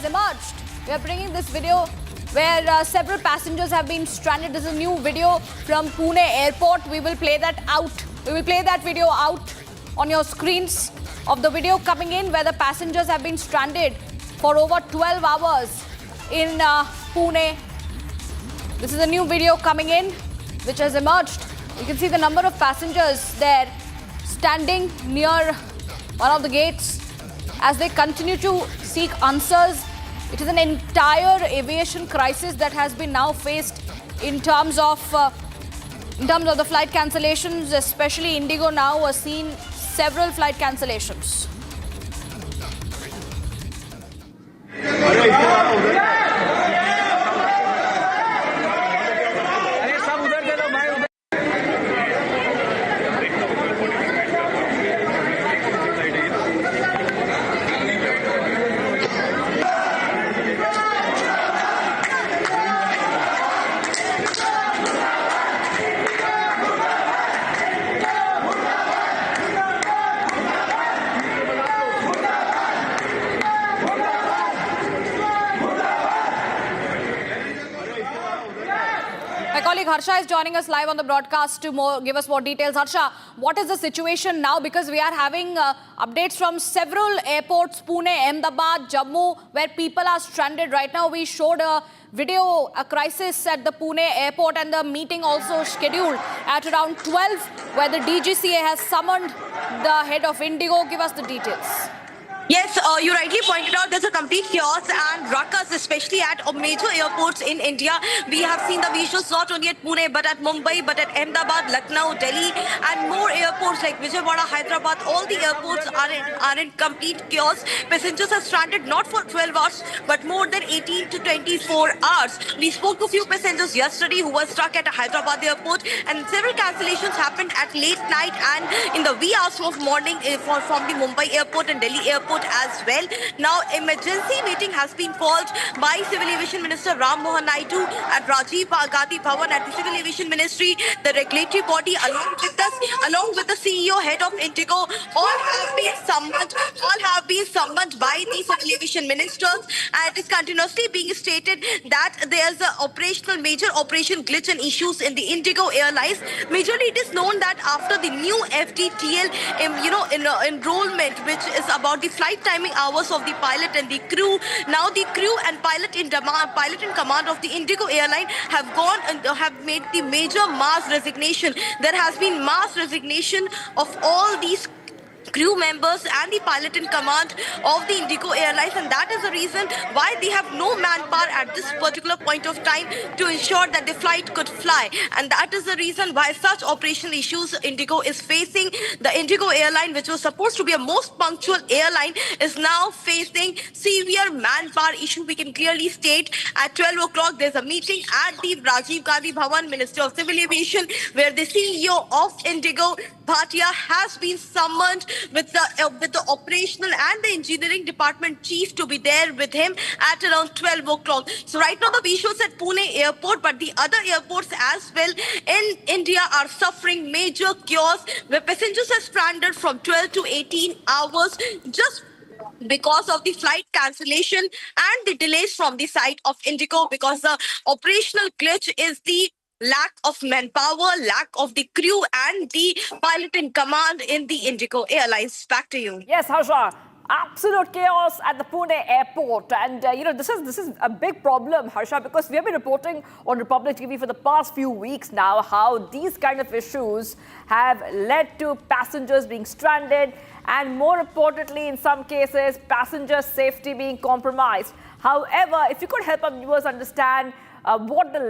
has emerged. We are bringing this video where several passengers have been stranded. This is a new video from Pune airport. We will play that out. We will play that video out on your screens of the video coming in where the passengers have been stranded for over 12 hours in Pune. This is a new video coming in which has emerged. You can see the number of passengers there standing near one of the gates as they continue to seek answers. It is an entire aviation crisis that has been now faced in terms of the flight cancellations, especially Indigo now has seen several flight cancellations. My colleague Harsha is joining us live on the broadcast to give us more details. Harsha, what is the situation now? Because we are having updates from several airports, Pune, Ahmedabad, Jammu, where people are stranded right now. We showed a video, a crisis at the Pune airport, and the meeting also scheduled at around 12, where the DGCA has summoned the head of Indigo. Give us the details. Yes, you rightly pointed out there's a complete chaos and ruckus, especially at major airports in India. We have seen the visuals not only at Pune, but at Mumbai, but at Ahmedabad, Lucknow, Delhi, and more airports like Vijayawada, Hyderabad. All the airports are in complete chaos. Passengers are stranded not for 12 hours, but more than 18 to 24 hours. We spoke to a few passengers yesterday who were stuck at a Hyderabad airport, and several cancellations happened at late night and in the wee hours of morning from the Mumbai airport and Delhi airport as well. Now, emergency meeting has been called by Civil Aviation Minister Ram Mohan Naidu at Rajiv Gandhi Bhavan at the Civil Aviation Ministry, the regulatory body, along with the CEO, head of Indigo. All have been summoned by the Civil Aviation Ministers, and it is continuously being stated that there's a major operation glitch and issues in the Indigo Airlines. Majorly, it is known that after the new FDTL, enrollment, which is about the flight timing hours of the pilot and the crew. Now the crew and pilot in command of the Indigo airline have gone and have made the major mass resignation. There has been mass resignation of all these crew members and the pilot in command of the Indigo Airlines, and that is the reason why they have no manpower at this particular point of time to ensure that the flight could fly. And that is the reason why such operational issues Indigo is facing. The Indigo airline, which was supposed to be a most punctual airline, is now facing severe manpower issue. We can clearly state at 12 o'clock there's a meeting at the Rajiv Gandhi Bhavan, Ministry of Civil Aviation, where the CEO of Indigo, Bhatia, has been summoned with the operational and the engineering department chief to be there with him at around 12 o'clock. So right now the visuals at Pune airport, but the other airports as well in India are suffering major chaos, where passengers are stranded from 12 to 18 hours just because of the flight cancellation and the delays from the side of Indigo, because the operational glitch is the lack of manpower, lack of the crew and the pilot in command in the Indigo Airlines. Back to you. Yes, Harsha. Absolute chaos at the Pune airport, and this is a big problem, Harsha, because we have been reporting on Republic TV for the past few weeks now how these kind of issues have led to passengers being stranded, and more importantly, in some cases, passenger safety being compromised. However, if you could help our viewers understand what the